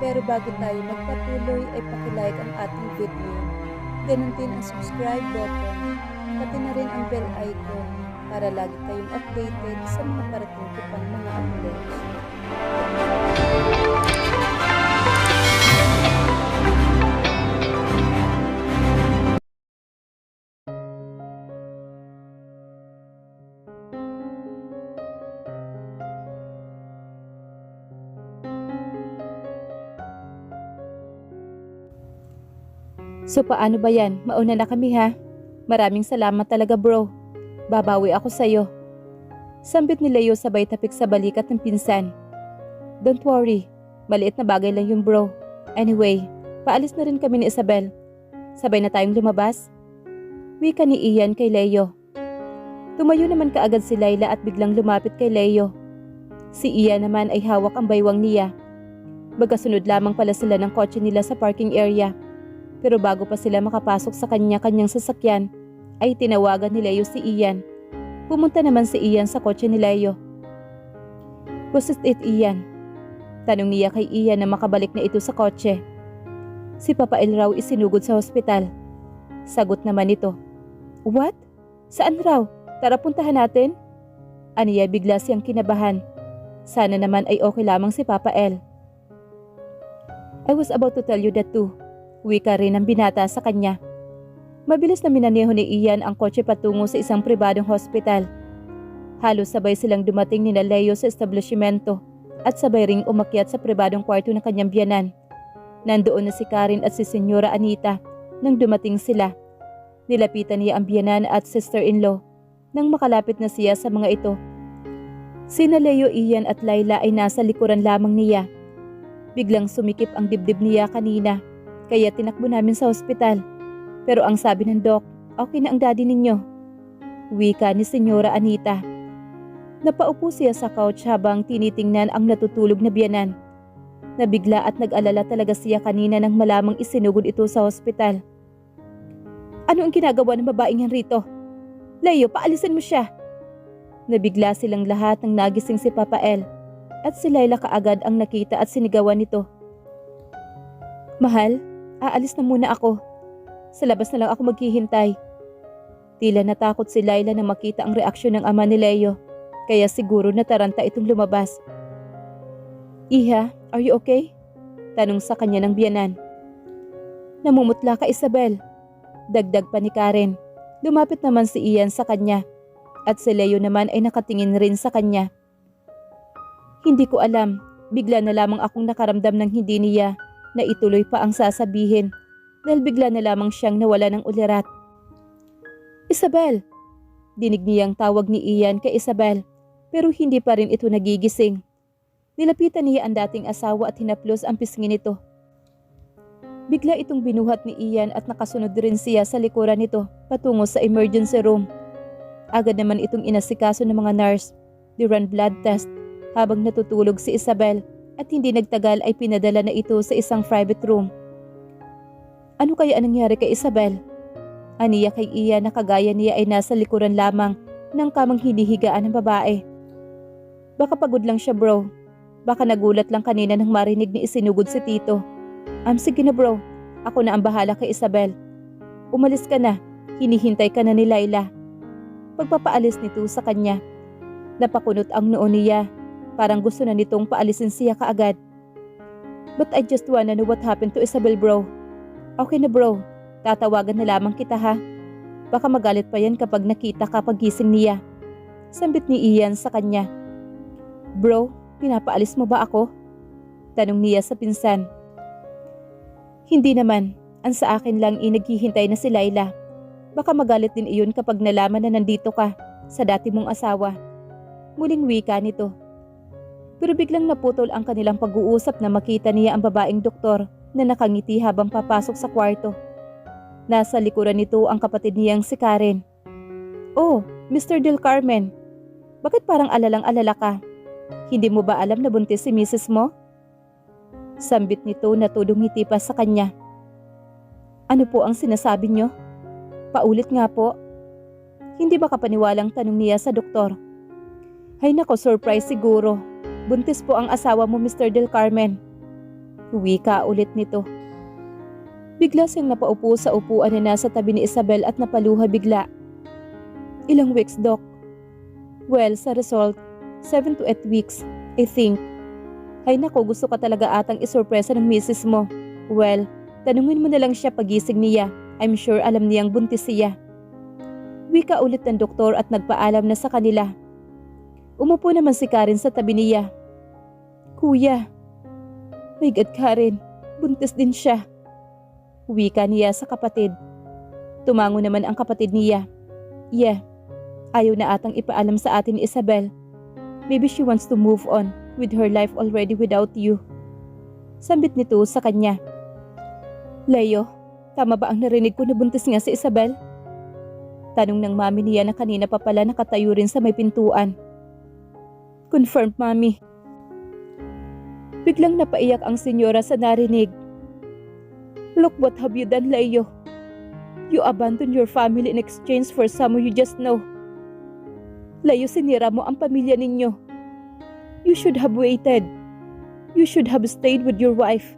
Pero bago tayo magpatuloy ay pakilike ang ating video. Ganun din ang subscribe button, pati na rin ang bell icon para lagi kayong updated sa mga parating ko pang mga uploads. So paano ba yan? Mauna na kami ha. Maraming salamat talaga bro. Babawi ako sa'yo. Sambit ni Leo sabay tapik sa balikat ng pinsan. Don't worry. Maliit na bagay lang yung bro. Anyway, paalis na rin kami ni Isabel. Sabay na tayong lumabas. Wika ni Ian kay Leo. Tumayo naman kaagad si Layla at biglang lumapit kay Leo. Si Ian naman ay hawak ang baywang niya. Magkasunod lamang pala sila ng kotse nila sa parking area. Pero bago pa sila makapasok sa kanya-kanyang sasakyan, ay tinawagan ni Leo si Ian. Pumunta naman si Ian sa kotse ni Leo. Was it Ian? Tanong niya kay Ian na makabalik na ito sa kotse. Si Papa El raw isinugod sa hospital. Sagot naman ito. What? Saan raw? Tara puntahan natin? Aniya bigla siyang kinabahan. Sana naman ay okay lamang si Papa El. I was about to tell you that too. Wika rin ang binata sa kanya. Mabilis na minaneho ni Ian ang kotse patungo sa isang pribadong hospital. Halos sabay silang dumating ni Leo sa establishmento at sabay ring umakyat sa pribadong kwarto ng kanyang biyanan. Nandoon na si Karen at si Senyora Anita nang dumating sila. Nilapitan niya ang biyanan at sister-in-law nang makalapit na siya sa mga ito. Sina Leo, Ian at Layla ay nasa likuran lamang niya. Biglang sumikip ang dibdib niya kanina. Kaya tinakbo namin sa hospital. Pero ang sabi ng doc, okay na ang daddy ninyo. Wika ni Senyora Anita. Napaupo siya sa couch habang tinitingnan ang natutulog na biyanan. Nabigla at nag-alala talaga siya kanina nang malamang isinugod ito sa hospital. Ano ang ginagawa ng babaeng yan rito? Leo, paalisin mo siya. Nabigla silang lahat nang nagising si Papa El. At si Layla kaagad ang nakita at sinigawan nito. Mahal, aalis na muna ako. Sa labas na lang ako maghihintay. Tila natakot si Layla na makita ang reaksyon ng ama ni Leo, kaya siguro nataranta itong lumabas. Iha, are you okay? Tanong sa kanya ng biyanan. Namumutla ka, Isabel. Dagdag pa ni Karen. Lumapit naman si Ian sa kanya, at si Leo naman ay nakatingin rin sa kanya. Hindi ko alam, bigla na lamang akong nakaramdam ng hindi niya na ituloy pa ang sasabihin dahil bigla na lamang siyang nawala ng ulirat. Isabel! Dinig niyang tawag ni Ian kay Isabel pero hindi pa rin ito nagigising. Nilapitan niya ang dating asawa at hinaplos ang pisngi nito. Bigla itong binuhat ni Ian at nakasunod rin siya sa likuran nito patungo sa emergency room. Agad naman itong inasikaso ng mga nurse, di-run blood test habang natutulog si Isabel. At hindi nagtagal ay pinadala na ito sa isang private room. Ano kaya nangyari kay Isabel? Aniya kay Ian na kagaya niya ay nasa likuran lamang ng kamang hinihigaan ng babae. Baka pagod lang siya bro. Baka nagulat lang kanina nang marinig ni isinugod si Tito. Sige na bro, ako na ang bahala kay Isabel. Umalis ka na, hinihintay ka na ni Layla. Pagpapaalis nito sa kanya. Napakunot ang noo niya. Parang gusto na nitong paalisin siya kaagad. But I just wanna know what happened to Isabel bro. Okay na bro, tatawagan na lamang kita ha. Baka magalit pa yan kapag nakita ka pagising niya. Sambit ni Ian sa kanya. Bro, pinapaalis mo ba ako? Tanong niya sa pinsan. Hindi naman, ang sa akin lang naghihintay na si Layla. Baka magalit din iyon kapag nalaman na nandito ka sa dati mong asawa. Muling wika nito. Pero biglang naputol ang kanilang pag-uusap na makita niya ang babaeng doktor na nakangiti habang papasok sa kwarto. Nasa likuran nito ang kapatid niyang si Karen. Oh, Mr. Del Carmen. Bakit parang alalang-alala ka? Hindi mo ba alam na buntis si Mrs. mo? Sambit nito na tudong ngiti pa sa kanya. Ano po ang sinasabi niyo? Paulit nga po. Hindi ba kapaniwalang tanong niya sa doktor? Hay nako, surprise siguro. Buntis po ang asawa mo, Mr. Del Carmen. Wika ulit nito. Bigla siyang napaupo sa upuan na nasa tabi ni Isabel at napaluha bigla. Ilang weeks, Doc? Well, sa result, 7 to 8 weeks, I think. Ay nako, gusto ka talaga atang isurpresa ng misis mo. Well, tanungin mo na lang siya pagising niya. I'm sure alam niyang buntis siya. Wika ulit ng doktor at nagpaalam na sa kanila. Umupo naman si Karen sa tabi niya. Kuya. My God, Karen. Buntis din siya. Wika niya sa kapatid. Tumango naman ang kapatid niya. Yeah, ayaw na atang ipaalam sa atin ni Isabel. Maybe she wants to move on with her life already without you. Sambit nito sa kanya. Leo, tama ba ang narinig ko na buntis nga si Isabel? Tanong ng mami niya na kanina pa pala nakatayo rin sa may pintuan. Confirmed, mami. Biglang napaiyak ang senyora sa narinig. Look what have you done, Leo. You abandoned your family in exchange for someone you just know. Leo, sinira mo ang pamilya ninyo. You should have waited. You should have stayed with your wife.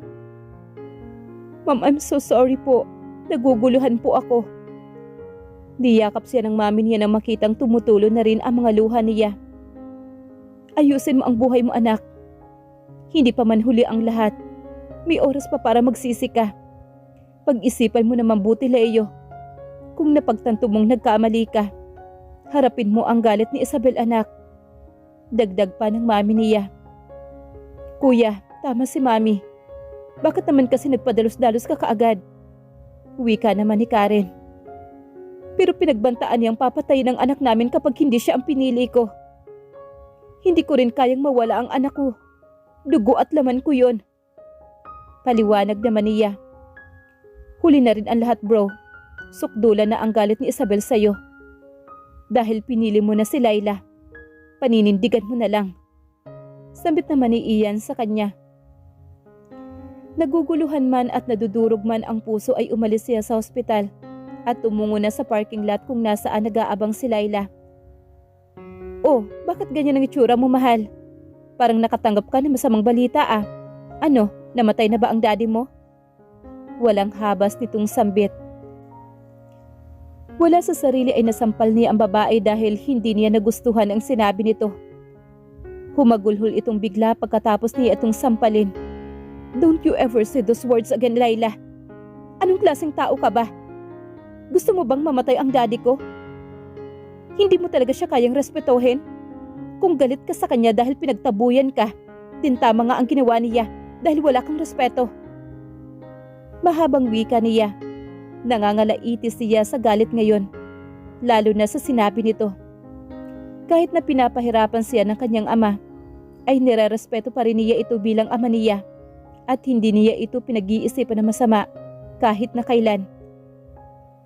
Ma'am, I'm so sorry po. Naguguluhan po ako. Niyakap siya ng mami niya nang makitang tumutulo na rin ang mga luha niya. Ayusin mo ang buhay mo, anak. Hindi pa man huli ang lahat. May oras pa para magsisi ka. Pag-isipan mo na mabuti, Leo. Kung napagtanto mong nagkamali ka, harapin mo ang galit ni Isabel, anak. Dagdag pa ng mami niya. Kuya, tama si mami. Bakit naman kasi nagpadalos-dalos ka kaagad? Wika naman ni Karen. Pero pinagbantaan niyang papatayin ang anak namin kapag hindi siya ang pinili ko. Hindi ko rin kayang mawala ang anak ko. Dugo at laman ko yon. Paliwanag naman niya. Huli na rin ang lahat, bro. Sukdula na ang galit ni Isabel sa'yo. Dahil pinili mo na si Laila. Paninindigan mo na lang. Sambit naman ni Ian sa kanya. Naguguluhan man at nadudurog man ang puso ay umalis siya sa ospital at tumungo na sa parking lot kung nasaan nag-aabang si Laila. Oh, bakit ganyan ang itsura mo, mahal? Parang nakatanggap ka ng masamang balita ah. Ano, namatay na ba ang daddy mo? Walang habas nitong sambit. Wala sa sarili ay nasampal niya ang babae dahil hindi niya nagustuhan ang sinabi nito. Humagulhol itong bigla pagkatapos niya itong sampalin. Don't you ever say those words again, Laila. Anong klaseng tao ka ba? Gusto mo bang mamatay ang daddy ko? Hindi mo talaga siya kayang respetuhin? Kung galit ka sa kanya dahil pinagtabuyan ka, din tama nga ang ginawa niya dahil wala kang respeto. Mahabang wika niya. Nangangalaitis siya sa galit ngayon, lalo na sa sinabi nito. Kahit na pinapahirapan siya ng kanyang ama, ay nirerespeto pa rin niya ito bilang ama niya at hindi niya ito pinag-iisipan na masama kahit na kailan.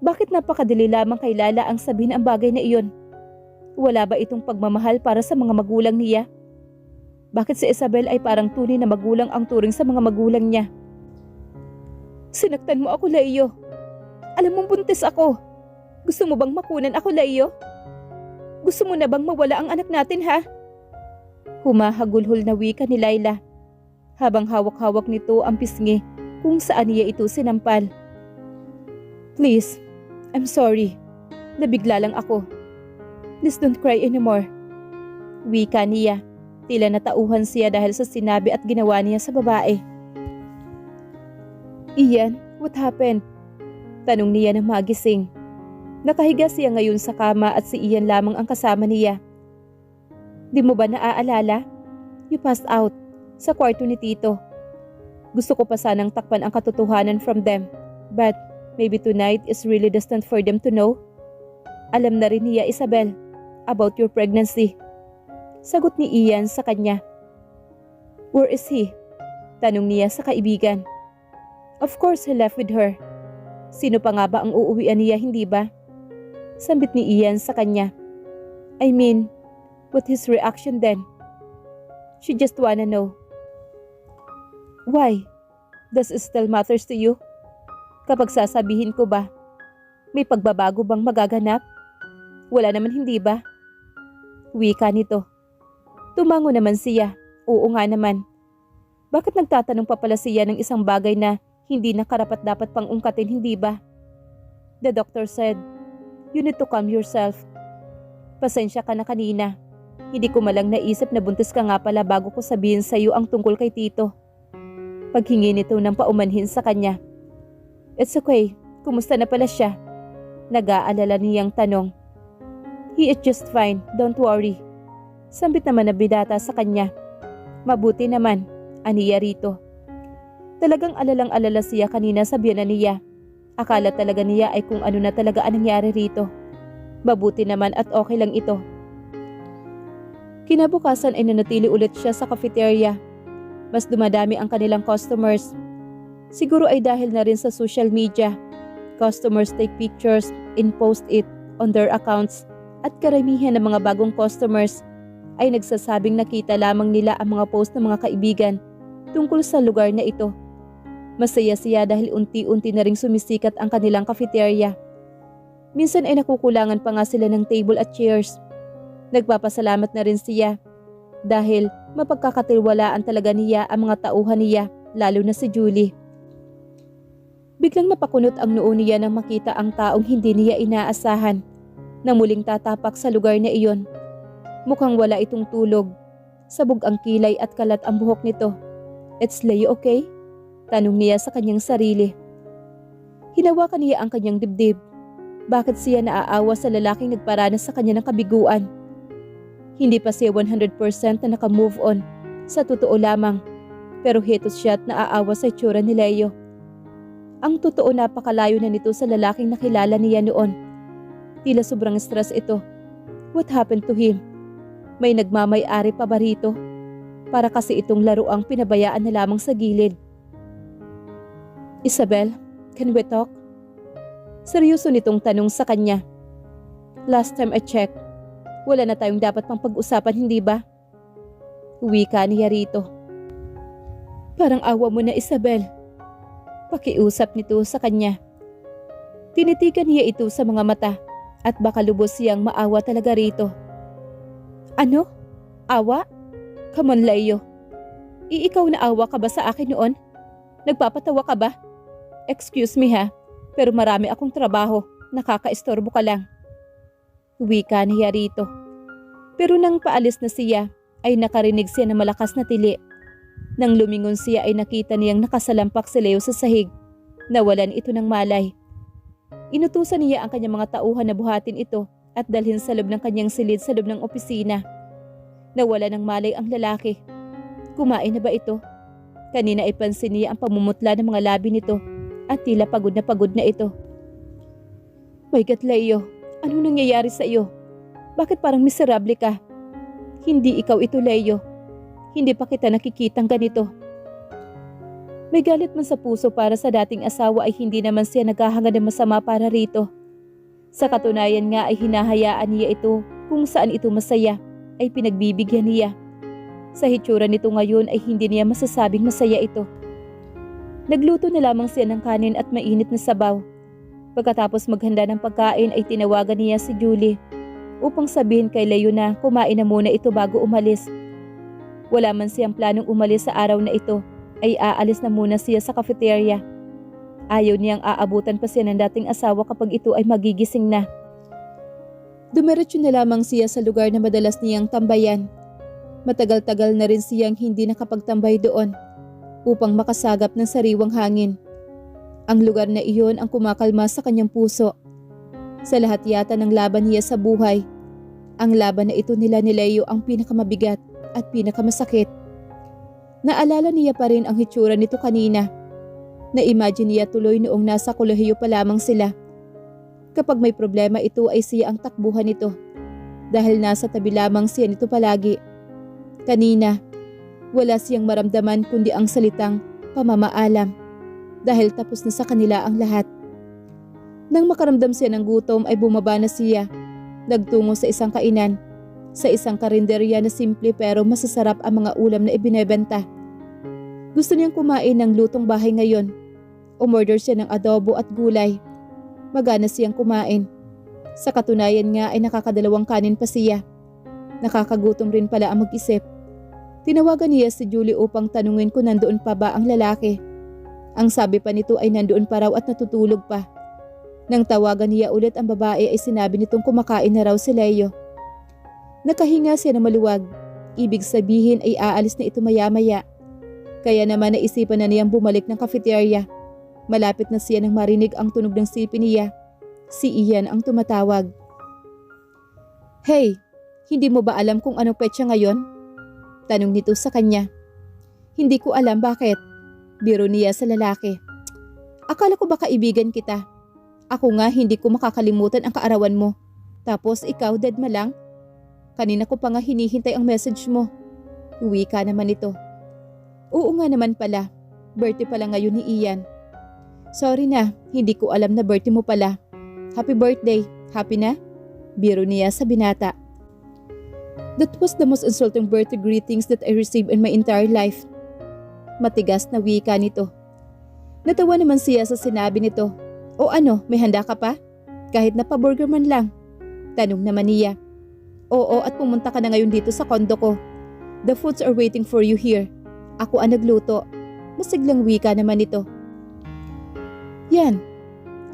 Bakit napakadali lamang kay Lala ang sabihin ang bagay na iyon? Wala ba itong pagmamahal para sa mga magulang niya? Bakit si Isabel ay parang tunay na magulang ang turing sa mga magulang niya? Sinaktan mo ako, Leo. Alam mong buntis ako. Gusto mo bang makunan ako, Leo? Gusto mo na bang mawala ang anak natin, ha? Humahagulhol na wika ni Laila habang hawak-hawak nito ang pisngi kung saan niya ito sinampal. Please, I'm sorry. Nabigla lang ako. Please don't cry anymore. Wika niya. Tila natauhan siya dahil sa sinabi at ginawa niya sa babae. Ian, what happened? Tanong niya ng magising. Nakahiga siya ngayon sa kama at si Ian lamang ang kasama niya. Di mo ba naaalala? You passed out sa kwarto ni Tito. Gusto ko pa sanang takpan ang katotohanan from them, but maybe tonight is really destined for them to know. Alam na rin niya, Isabel, about your pregnancy. Sagot ni Ian sa kanya. Where is he? Tanong niya sa kaibigan. Of course, he left with her. Sino pa nga ba ang uuwian niya, hindi ba? Sambit ni Ian sa kanya. I mean, what his reaction then? She just wanna know. Why? Does it still matters to you? Kapag sasabihin ko ba, may pagbabago bang magaganap? Wala naman, hindi ba? Wika nito. Tumango naman siya. Oo nga naman. Bakit nagtatanong pa pala siya ng isang bagay na hindi na karapat-dapat pang ungkatin, hindi ba? The doctor said, "You need to calm yourself." Pasensya ka na kanina. Hindi ko malang naisip na buntis ka nga pala bago ko sabihin sa iyo ang tungkol kay Tito. Paghingi nito ng paumanhin sa kanya. It's okay. Kumusta na pala siya? Nag-aalala niyang tanong. He is just fine. Don't worry. Sambit naman na bidata sa kanya. Mabuti naman, aniya rito. Talagang alalang-alala siya kanina sa biyanan niya. Akala talaga niya ay kung ano na talaga ang nangyari rito. Mabuti naman at okay lang ito. Kinabukasan ay nanatili ulit siya sa cafeteria. Mas dumadami ang kanilang customers. Siguro ay dahil na rin sa social media. Customers take pictures and post it on their accounts at karamihan ng mga bagong customers ay nagsasabing nakita lamang nila ang mga post ng mga kaibigan tungkol sa lugar na ito. Masaya siya dahil unti-unti na ring sumisikat ang kanilang cafeteria. Minsan ay nakukulangan pa nga sila ng table at chairs. Nagpapasalamat na rin siya dahil mapagkakatiwalaan talaga niya ang mga tauhan niya, lalo na si Julie. Biglang napakunot ang noo niya nang makita ang taong hindi niya inaasahan na muling tatapak sa lugar na iyon. Mukhang wala itong tulog. Sabog ang kilay at kalat ang buhok nito. It's Leo, okay? Tanong niya sa kanyang sarili. Hinawakan niya ang kanyang dibdib. Bakit siya naaawa sa lalaking nagparanas sa kanya ng kabiguan? Hindi pa siya 100% na naka-move on. Sa totoo lamang. Pero hetos siya at naaawa sa itsura ni Leo. Ang totoo napakalayo na nito sa lalaking nakilala niya noon. Tila sobrang stress ito. What happened to him? May nagmamay-ari pa ba rito? Para kasi itong laruang pinabayaan na lamang sa gilid. Isabel, can we talk? Seryoso nitong tanong sa kanya. Last time I checked, wala na tayong dapat pang pag-usapan, hindi ba? Wika niya rito. Parang awa mo na, Isabel. Pakiusap nito sa kanya. Tinitigan niya ito sa mga mata at baka lubos siyang maawa talaga rito. Ano? Awa? Come on, Leo. Ikaw na awa ka ba sa akin noon? Nagpapatawa ka ba? Excuse me ha, pero marami akong trabaho. Nakakaistorbo ka lang. Wika niya rito. Pero nang paalis na siya, ay nakarinig siya ng malakas na tili. Nang lumingon siya ay nakita niyang nakasalampak si Leo sa sahig. Nawalan ito ng malay. Inutusan niya ang kanyang mga tauhan na buhatin ito at dalhin sa loob ng kanyang silid sa loob ng opisina. Nawala ng malay ang lalaki. Kumain na ba ito? Kanina ay pansin niya ang pamumutla ng mga labi nito at tila pagod na ito. My God, Leo, anong nangyayari sa iyo? Bakit parang miserable ka? Hindi ikaw ito, Leo. Hindi pa kita nakikitang ganito. May galit man sa puso para sa dating asawa ay hindi naman siya naghahangad ng masama para rito. Sa katunayan nga ay hinahayaan niya ito kung saan ito masaya ay pinagbibigyan niya. Sa hitsura nito ngayon ay hindi niya masasabing masaya ito. Nagluto na lamang siya ng kanin at mainit na sabaw. Pagkatapos maghanda ng pagkain ay tinawagan niya si Julie upang sabihin kay Leo na kumain na muna ito bago umalis. Wala man siyang planong umalis sa araw na ito, ay aalis na muna siya sa cafeteria. Ayaw niyang aabutan pa siya ng dating asawa kapag ito ay magigising na. Dumiretso na lamang siya sa lugar na madalas niyang tambayan. Matagal-tagal na rin siyang hindi nakapagtambay doon upang makasagap ng sariwang hangin. Ang lugar na iyon ang kumakalma sa kanyang puso. Sa lahat yata ng laban niya sa buhay, ang laban na ito nila ni Leo ang pinakamabigat at pinakamasakit. Naalala niya pa rin ang hitsura nito kanina. Na-imagine niya tuloy noong nasa kolehiyo pa lamang sila. Kapag may problema ito ay siya ang takbuhan nito dahil nasa tabi lamang siya nito palagi. Kanina, wala siyang maramdaman kundi ang salitang pamamaalam dahil tapos na sa kanila ang lahat. Nang makaramdam siya ng gutom ay bumaba na siya. Nagtungo sa isang kainan. Sa isang karinderya na simple pero masasarap ang mga ulam na ibinebenta. Gusto niyang kumain ng lutong bahay ngayon. Umorder siya ng adobo at gulay. Magana siyang kumain. Sa katunayan nga ay nakakadalawang kanin pa siya. Nakakagutom rin pala ang mag-isip. Tinawagan niya si Julie upang tanungin kung nandoon pa ba ang lalaki. Ang sabi pa nito ay nandoon pa raw at natutulog pa. Nang tawagan niya ulit ang babae ay sinabi nitong kumakain na raw si Leo. Nakahinga siya na maluwag. Ibig sabihin ay aalis na ito maya-maya. Kaya naman naisipan na niyang bumalik ng cafeteria. Malapit na siya nang marinig ang tunog ng sipi niya. Si Ian ang tumatawag. "Hey, hindi mo ba alam kung anong petsa ngayon?" Tanong nito sa kanya. "Hindi ko alam, bakit?" Biro niya sa lalaki. "Akala ko ba kaibigan kita? Ako nga hindi ko makakalimutan ang kaarawan mo. Tapos ikaw dead ma lang? Kanina ko pa nga hinihintay ang message mo." Uwi ka naman ito. "Oo nga naman pala. Birthday pala ngayon ni Ian." "Sorry na, hindi ko alam na birthday mo pala. Happy birthday. Happy na?" Biro niya sa binata. That was the most insulting birthday greetings that I received in my entire life. Matigas na wika nito. Natawa naman siya sa sinabi nito. "O ano, may handa ka pa? Kahit na pa-burger man lang?" Tanong naman niya. "Oo, at pumunta ka na ngayon dito sa kondo ko. The foods are waiting for you here. Ako ang nagluto." Masiglang wika naman ito. "Yan,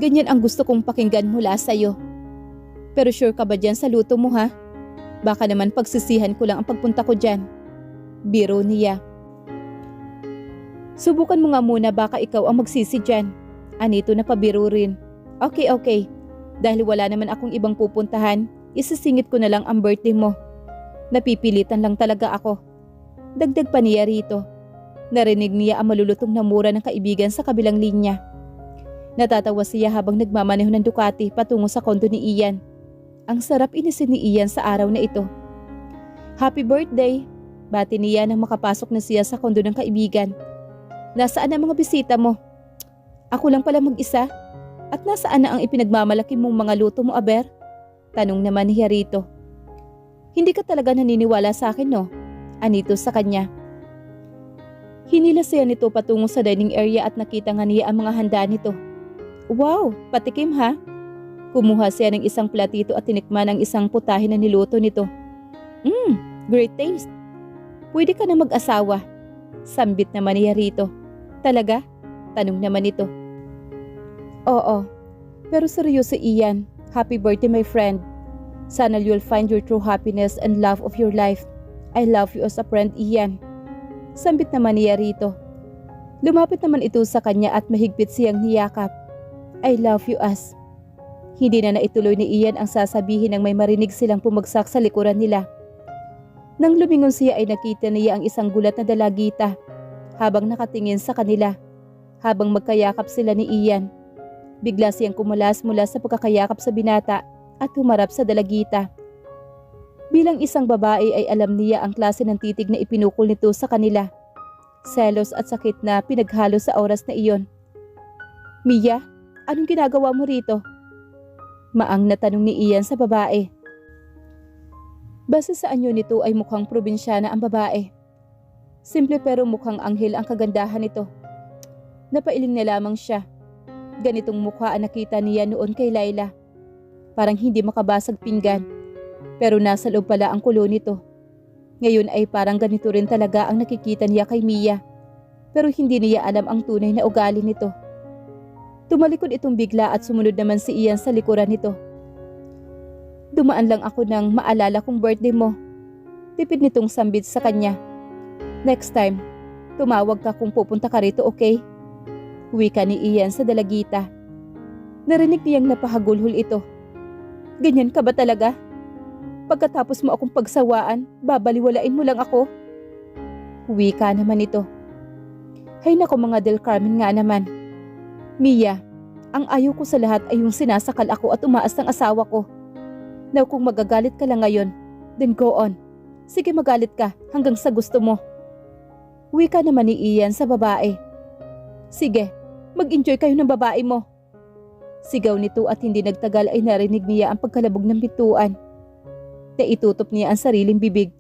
ganyan ang gusto kong pakinggan mula sa'yo. Pero sure ka ba dyan sa luto mo, ha? Baka naman pagsisihan ko lang ang pagpunta ko dyan." Biro niya. "Subukan mo nga muna, baka ikaw ang magsisi dyan." Anito na pabiro rin. Okay. Dahil wala naman akong ibang pupuntahan, isisingit ko na lang ang birthday mo. Napipilitan lang talaga ako." Dagdag pa niya rito. Narinig niya ang malulutong na mura ng kaibigan sa kabilang linya. Natatawa siya habang nagmamaneho ng Ducati patungo sa kondo ni Ian. Ang sarap inisin ni Ian sa araw na ito. "Happy birthday!" Bati niya nang makapasok na siya sa kondo ng kaibigan. "Nasaan ang mga bisita mo?" "Ako lang pala mag-isa. At nasaan na ang ipinagmamalaki mong mga luto mo, aber?" Tanong naman niya rito. "Hindi ka talaga naniniwala sa akin, no?" Anito sa kanya. Hinila siya nito patungo sa dining area at nakita nga niya ang mga handa nito. "Wow, patikim ha?" Kumuha siya ng isang platito at tinikman ang isang putahe na niluto nito. Great taste. Pwede ka na mag-asawa." Sambit naman niya rito. "Talaga?" Tanong naman ito. "Oo, pero seryoso Ian. Happy birthday my friend. Sana you'll find your true happiness and love of your life. I love you as a friend, Ian." Sambit naman niya rito. Lumapit naman ito sa kanya at mahigpit siyang niyakap. "I love you as." Hindi na naituloy ni Ian ang sasabihin nang may marinig silang pumagsak sa likuran nila. Nang lumingon siya ay nakita niya ang isang gulat na dalagita habang nakatingin sa kanila. Habang magkayakap sila ni Ian, bigla siyang kumulas mula sa pagkakayakap sa binata at humarap sa dalagita. Bilang isang babae ay alam niya ang klase ng titig na ipinukol nito sa kanila. Selos at sakit na pinaghalo sa oras na iyon. "Mia, anong ginagawa mo rito?" Maang na tanong ni Ian sa babae. Base sa anyo nito ay mukhang probinsyana ang babae. Simple pero mukhang anghel ang kagandahan nito. Napailing na lamang siya. Ganitong mukha ang nakita niya noon kay Laila. Parang hindi makabasag pinggan. Pero nasa loob pala ang kulo nito. Ngayon ay parang ganito rin talaga ang nakikita niya kay Mia. Pero hindi niya alam ang tunay na ugali nito. Tumalikod itong bigla at sumunod naman si Ian sa likuran nito. "Dumaan lang ako nang maalala kong birthday mo." Tipid nitong sambit sa kanya. "Next time, tumawag ka kung pupunta ka rito, okay?" Wika ni Ian sa dalagita. Narinig niyang napahagulhol ito. "Ganyan ka ba talaga? Pagkatapos mo akong pagsawaan, babaliwalain mo lang ako?" Wika naman ito. "Hay nako mga Del Carmen nga naman. Mia, ang ayaw ko sa lahat ay yung sinasakal ako at umaas ng asawa ko. Now kung magagalit ka lang ngayon, then go on. Sige magalit ka hanggang sa gusto mo." Wika naman ni Ian sa babae. "Sige, mag-enjoy kayo ng babae mo." Sigaw nito at hindi nagtagal ay narinig niya ang pagkalabog ng pintuan. Naitutop niya ang sariling bibig.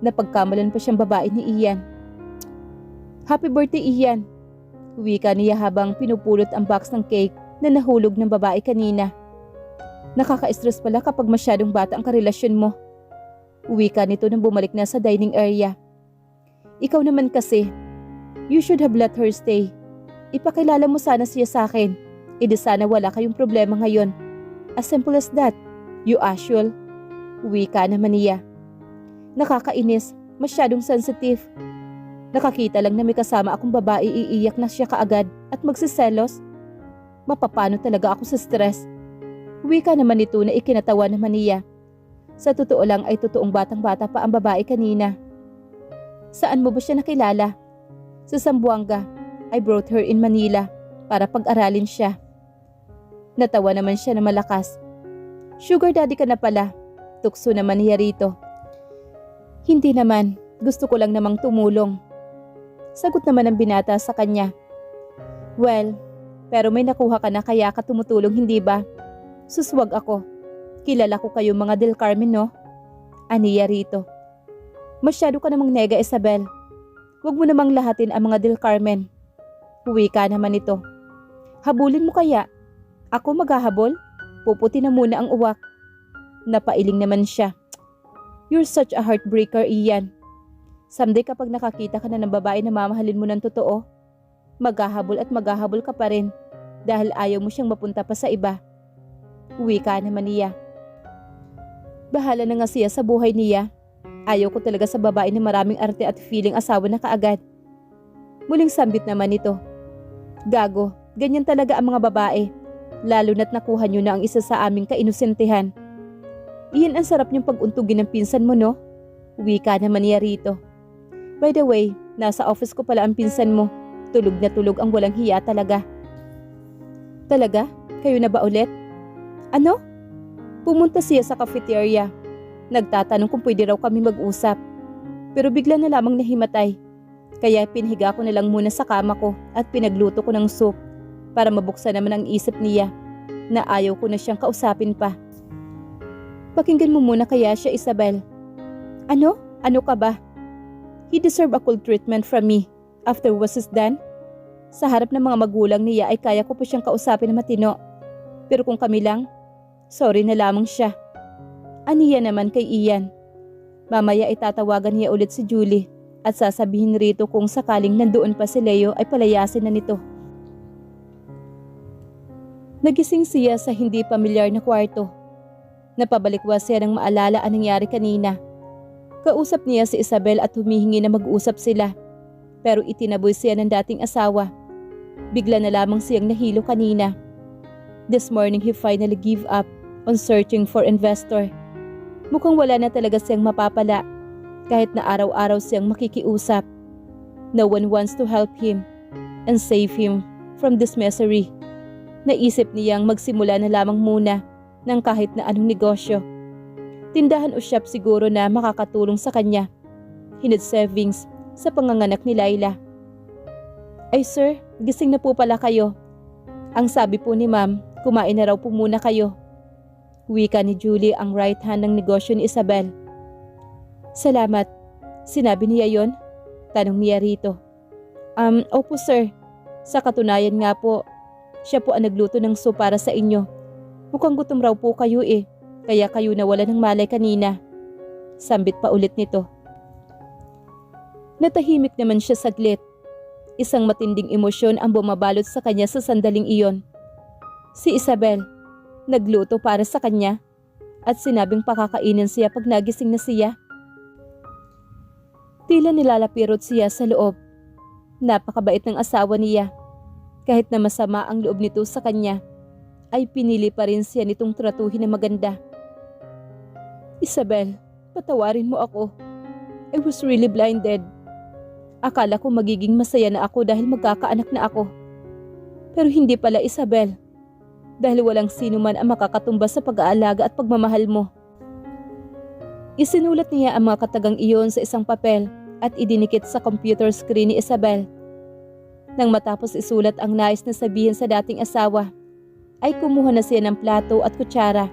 Napagkamalan pa siyang babae ni Ian. "Happy birthday Ian." Wika niya habang pinupulot ang box ng cake na nahulog ng babae kanina. "Nakaka-stress pala kapag masyadong bata ang karelasyon mo." Wika nito nang bumalik na sa dining area. Ikaw naman kasi, you should have let her stay. Ipakilala mo sana siya sa akin. Di sana wala kayong problema ngayon. As simple as that. You usual. Wika naman niya. Nakakainis, masyadong sensitive. Nakakita lang na may kasama akong babae, iiyak na siya kaagad at magsiselos. Mapapano talaga ako sa stress. Wika naman ito na ikinatawa naman niya. Sa totoo lang ay totoong batang-bata pa ang babae kanina. Saan mo ba siya nakilala? Sa Zamboanga. I brought her in Manila para pag-aralin siya. Natawa naman siya na malakas. Sugar daddy ka na pala. Tukso naman niya rito. Hindi naman. Gusto ko lang namang tumulong. Sagot naman ng binata sa kanya. Well, pero may nakuha ka na kaya ka tumutulong, hindi ba? Suswag ako. Kilala ko kayo mga Del Carmen, no? Aniya rito. Masyado ka namang nega, Isabel. Huwag mo namang lahatin ang mga Del Carmen. Uwi ka naman ito. Habulin mo kaya? Ako maghahabol? Puputi na muna ang uwak. Napailing naman siya. You're such a heartbreaker, Ian. Someday kapag nakakita ka na ng babae na mamahalin mo ng totoo, maghahabol at maghahabol ka pa rin dahil ayaw mo siyang mapunta pa sa iba. Uwi ka naman niya. Bahala na nga siya sa buhay niya. Ayaw ko talaga sa babae na maraming arte at feeling asawa na kaagad. Muling sambit naman ito. Gago, ganyan talaga ang mga babae. Lalo na't nakuha nyo na ang isa sa aming kainusentehan. Iyan ang sarap niyong pag-untugin ng pinsan mo, no? Wika naman niya rito. By the way, nasa office ko pala ang pinsan mo. Tulog na tulog ang walang hiya talaga. Talaga? Kayo na ba ulit? Ano? Pumunta siya sa cafeteria. Nagtatanong kung pwede raw kami mag-usap. Pero bigla na lamang nahimatay. Kaya pinhiga ko na lang muna sa kama ko at pinagluto ko ng soup para mabuksan naman ang isip niya na ayaw ko na siyang kausapin pa. Pakinggan mo muna kaya siya, Isabel. Ano? Ano ka ba? He deserve a cool treatment from me after what is done. Sa harap ng mga magulang niya ay kaya ko pa siyang kausapin na matino. Pero kung kami lang, sorry na lamang siya. Aniya naman kay Ian. Mamaya ay tatawagan niya ulit si Julie at sasabihin rito kung sakaling nandoon pa si Leo ay palayasin na nito. Nagising siya sa hindi pamilyar na kwarto. Napabalikwas siya ng maalala ang nangyari kanina. Kausap niya si Isabel at humihingi na mag-usap sila. Pero itinaboy siya ng dating asawa. Bigla na lamang siyang nahilo kanina. This morning he finally gave up on searching for investor. Mukhang wala na talaga siyang mapapala kahit na araw-araw siyang makikiusap. No one wants to help him and save him from this misery. Naisip niyang magsimula na lamang muna ng kahit na anong negosyo. Tindahan o shop siguro na makakatulong sa kanya. He needs savings sa panganganak ni Laila. Ay sir, gising na po pala kayo. Ang sabi po ni ma'am, kumain na raw po muna kayo. Wika ni Julie ang right hand ng negosyo ni Isabel. Salamat. Sinabi niya yon? Tanong niya rito. Opo sir. Sa katunayan nga po, siya po ang nagluto ng soup para sa inyo. Mukhang gutom raw po kayo kaya kayo nawala ng malay kanina. Sambit pa ulit nito. Natahimik naman siya saglit. Isang matinding emosyon ang bumabalot sa kanya sa sandaling iyon. Si Isabel, nagluto para sa kanya at sinabing pakakainin siya pag nagising na siya. Tila nilalapirot siya sa loob. Napakabait ng asawa niya. Kahit na masama ang loob nito sa kanya, ay pinili pa rin siya nitong tratuhin na maganda. Isabel, patawarin mo ako. I was really blinded. Akala ko magiging masaya na ako dahil magkakaanak na ako. Pero hindi pala, Isabel. Dahil walang sino man ang makakatumba sa pag-aalaga at pagmamahal mo. Isinulat niya ang mga katagang iyon sa isang papel at idinikit sa computer screen ni Isabel. Nang matapos isulat ang nais na sabihin sa dating asawa, ay kumuha na siya ng plato at kutsara.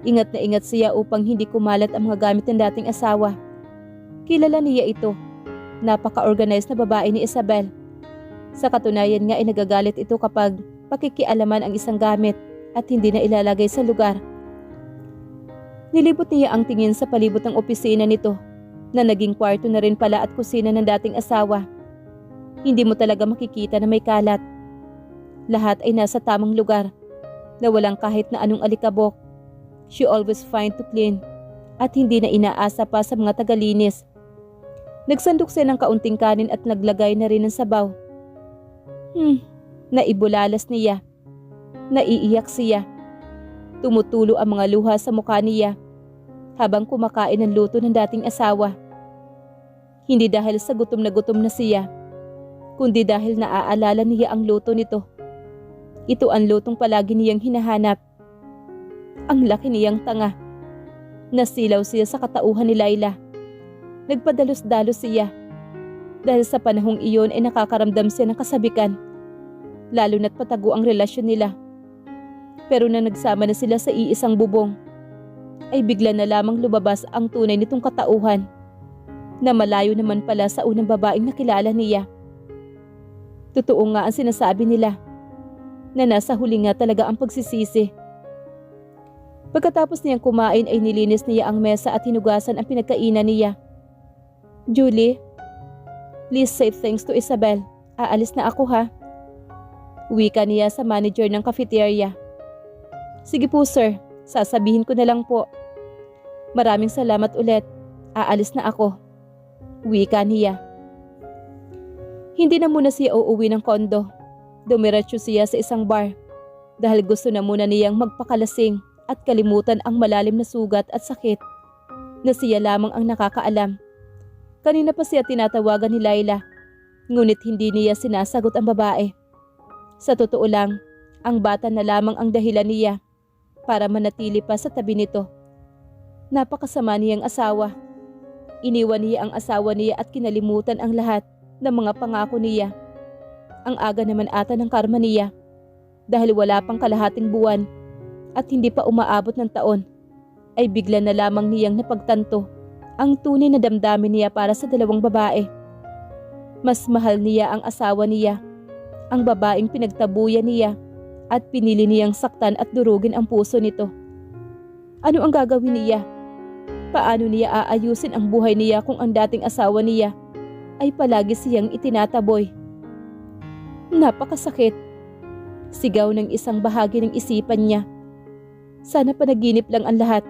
Ingat na ingat siya upang hindi kumalat ang mga gamit ng dating asawa. Kilala niya ito. Napaka-organized na babae ni Isabel. Sa katunayan nga ay nagagalit ito kapag pakikialaman ang isang gamit at hindi na ilalagay sa lugar. Nilibot niya ang tingin sa palibot ng opisina nito na naging kwarto na rin pala at kusina ng dating asawa. Hindi mo talaga makikita na may kalat. Lahat ay nasa tamang lugar na walang kahit na anong alikabok. She always find to clean at hindi na inaasa pa sa mga tagalinis. Nagsandok siya ng kaunting kanin at naglagay na rin ng sabaw. Naibulalas niya. Naiiyak siya. Tumutulo ang mga luha sa mukha niya habang kumakain ng luto ng dating asawa. Hindi dahil sa gutom na siya, kundi dahil naaalala niya ang luto nito. Ito ang lutong palagi niyang hinahanap. Ang laki niyang tanga. Nasilaw siya sa katauhan ni Laila. Nagpadalos-dalos siya. Dahil sa panahong iyon ay nakakaramdam siya ng kasabikan. Lalo na't patago ang relasyon nila. Pero na nagsama na sila sa iisang bubong, ay bigla na lamang lumabas ang tunay nitong katauhan na malayo naman pala sa unang babaeng nakilala niya. Totoo nga ang sinasabi nila na nasa huli nga talaga ang pagsisisi. Pagkatapos niyang kumain ay nilinis niya ang mesa at hinugasan ang pinagkainan niya. Julie, please say thanks to Isabel. Aalis na ako ha. Wika niya sa manager ng cafeteria. Sige po sir, sasabihin ko na lang po. Maraming salamat ulit. Aalis na ako. Wika niya. Hindi na muna siya uuwi ng kondo. Dumiretso siya sa isang bar dahil gusto na muna niyang magpakalasing at kalimutan ang malalim na sugat at sakit na siya lamang ang nakakaalam. Kanina pa siya tinatawagan ni Laila, ngunit hindi niya sinasagot ang babae. Sa totoo lang, ang bata na lamang ang dahilan niya para manatili pa sa tabi nito. Napakasama niyang asawa. Iniwan niya ang asawa niya at kinalimutan ang lahat ng mga pangako niya. Ang aga naman ata ng karma niya dahil wala pang kalahating buwan at hindi pa umaabot ng taon ay bigla na lamang niyang napagtanto ang tunay na damdamin niya para sa dalawang babae. Mas mahal niya ang asawa niya, ang babaeng pinagtabuyan niya at pinili niyang saktan at durugin ang puso nito. Ano ang gagawin niya? Paano niya aayusin ang buhay niya kung ang dating asawa niya ay palagi siyang itinataboy? Napakasakit. Sigaw ng isang bahagi ng isipan niya. Sana panaginip lang ang lahat.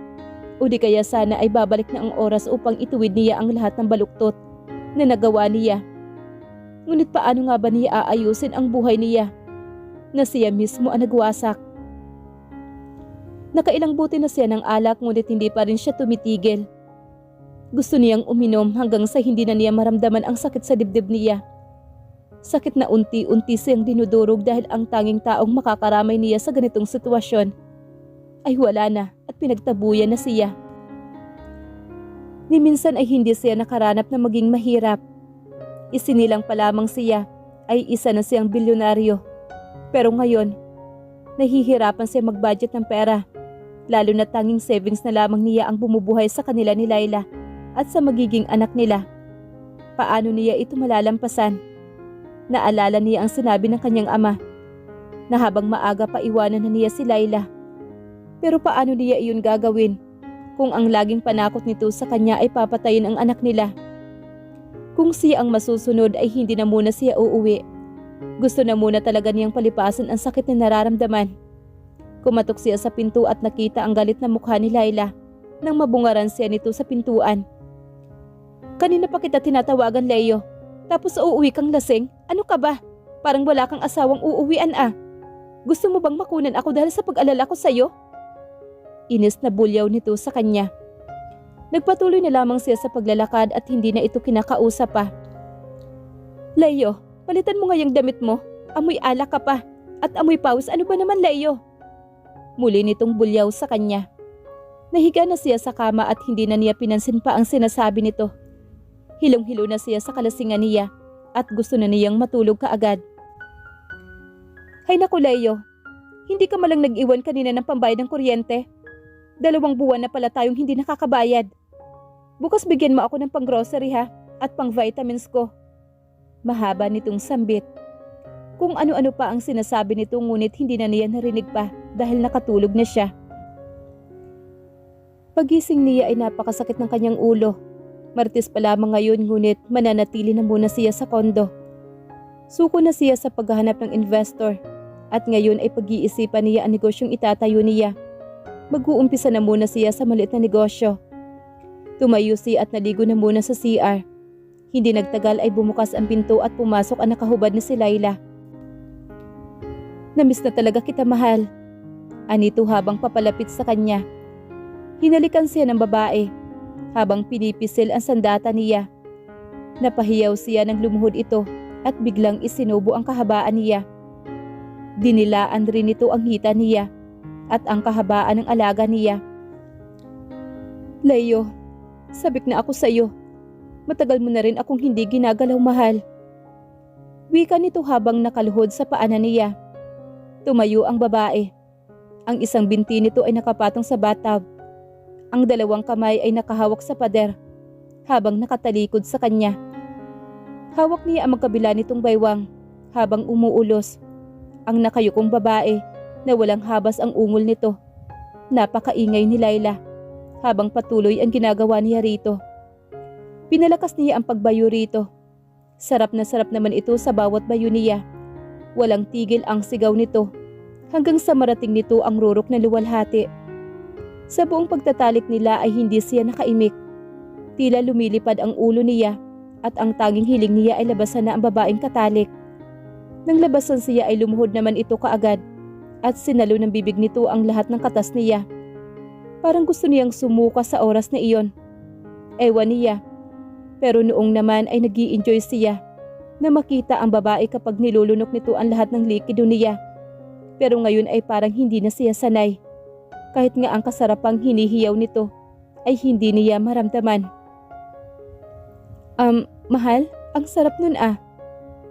O di kaya sana ay babalik na ang oras upang ituwid niya ang lahat ng baluktot na nagawa niya. Ngunit paano nga ba niya aayusin ang buhay niya na siya mismo ang nagwasak? Nakailang buti na siya ng alak ngunit hindi pa rin siya tumitigil. Gusto niyang uminom hanggang sa hindi na niya maramdaman ang sakit sa dibdib niya. Sakit na unti-unti siyang dinudurog dahil ang tanging taong makakaramay niya sa ganitong sitwasyon ay wala na at pinagtabuyan na siya. Ni minsan ay hindi siya nakaranap na maging mahirap. Isinilang pa lamang siya ay isa na siyang bilyonaryo. Pero ngayon, nahihirapan siya mag-budget ng pera, lalo na tanging savings na lamang niya ang bumubuhay sa kanila ni Laila at sa magiging anak nila. Paano niya ito malalampasan? Naalala niya ang sinabi ng kanyang ama na habang maaga pa iwanan na niya si Laila. Pero paano niya iyon gagawin kung ang laging panakot nito sa kanya ay papatayin ang anak nila? Kung siya ang masusunod ay hindi na muna siya uuwi. Gusto na muna talaga niyang palipasan ang sakit na nararamdaman. Kumatok siya sa pinto at nakita ang galit na mukha ni Laila nang mabungaran siya nito sa pintuan. Kanina pa kita tinatawagan, Leo. Tapos uuwi kang lasing? Ano ka ba? Parang wala kang asawang uuwian ah. Gusto mo bang makunan ako dahil sa pag-alala ko sa'yo? Inis na bulyaw nito sa kanya. Nagpatuloy na lamang siya sa paglalakad at hindi na ito kinakausap pa. Leo, palitan mo nga yung damit mo. Amoy alak ka pa. At amoy pawis, ano ba naman, Leo? Muli nitong bulyaw sa kanya. Nahiga na siya sa kama at hindi na niya pinansin pa ang sinasabi nito. Hilong-hilo na siya sa kalasingan niya at gusto na niyang matulog kaagad. Hay naku, Leo. Hindi ka malang nag-iwan kanina ng pambayad ng kuryente. 2 buwan na pala tayong hindi nakakabayad. Bukas bigyan mo ako ng pang-grocery ha at pang-vitamins ko. Mahaba nitong sambit. Kung ano-ano pa ang sinasabi nito ngunit hindi na niya narinig pa dahil nakatulog na siya. Pagising niya ay napakasakit ng kanyang ulo. Martes pa lamang ngayon ngunit mananatili na muna siya sa kondo. Suko na siya sa paghahanap ng investor at ngayon ay pag-iisipan niya ang negosyong itatayo niya. Mag-uumpisa na muna siya sa maliit na negosyo. Tumayo siya at naligo na muna sa CR. Hindi nagtagal ay bumukas ang pinto at pumasok ang nakahubad na si Laila. "Namiss na talaga kita, mahal," anito habang papalapit sa kanya. Hinalikan siya ng babae habang pinipisil ang sandata niya. Napahiyaw siya nang lumuhod ito at biglang isinubo ang kahabaan niya. Dinilaan rin nito ang hita niya at ang kahabaan ng alaga niya. "Leo, sabik na ako sa iyo. Matagal mo na rin akong hindi ginagalaw, mahal." Wika nito habang nakaluhod sa paanan niya. Tumayo ang babae. Ang isang binti nito ay nakapatong sa bathtub. Ang dalawang kamay ay nakahawak sa pader habang nakatalikod sa kanya. Hawak niya ang magkabila nitong baywang habang umuulos. Ang nakayukong babae na walang habas ang ungol nito. Napakaingay ni Laila habang patuloy ang ginagawa niya rito. Pinalakas niya ang pagbayo rito. Sarap na sarap naman ito sa bawat bayo niya. Walang tigil ang sigaw nito hanggang sa marating nito ang rurok na luwalhati. Sa buong pagtatalik nila ay hindi siya nakaimik. Tila lumilipad ang ulo niya at ang tanging hiling niya ay labasan na ang babaeng katalik. Nang labasan siya ay lumuhod naman ito kaagad at sinalo ng bibig nito ang lahat ng katas niya. Parang gusto niyang sumuka sa oras na iyon. Ewan niya. Pero noong naman ay nag-i-enjoy siya na makita ang babae kapag nilulunok nito ang lahat ng likido niya. Pero ngayon ay parang hindi na siya sanay. Kahit nga ang kasarapang hinihiyaw nito ay hindi niya maramdaman. Mahal, ang sarap nun ah."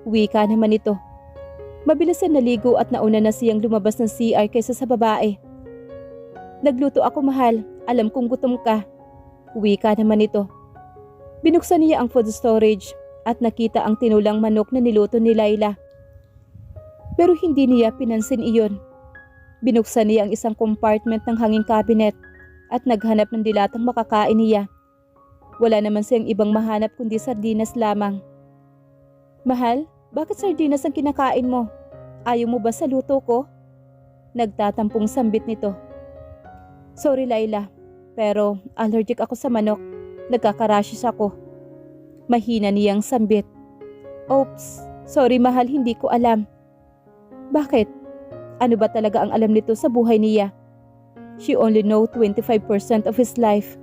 Wika naman ito. Mabilis siya naligo at nauna na siyang lumabas ng CR kaysa sa babae. "Nagluto ako, mahal. Alam kong gutom ka." Wika naman ito. Binuksan niya ang food storage at nakita ang tinulang manok na niluto ni Laila. Pero hindi niya pinansin iyon. Binuksan niya ang isang compartment ng hanging cabinet at naghanap ng dilatang makakain niya. Wala naman siyang ibang mahanap kundi sardinas lamang. "Mahal, bakit sardinas ang kinakain mo? Ayaw mo ba sa luto ko?" Nagtatampong sambit nito. "Sorry Laila, pero allergic ako sa manok. Nagkakarashes ako." Mahina niyang sambit. "Oops, sorry mahal, hindi ko alam." "Bakit? Ano ba talaga ang alam nito sa buhay niya? She only know 25% of his life.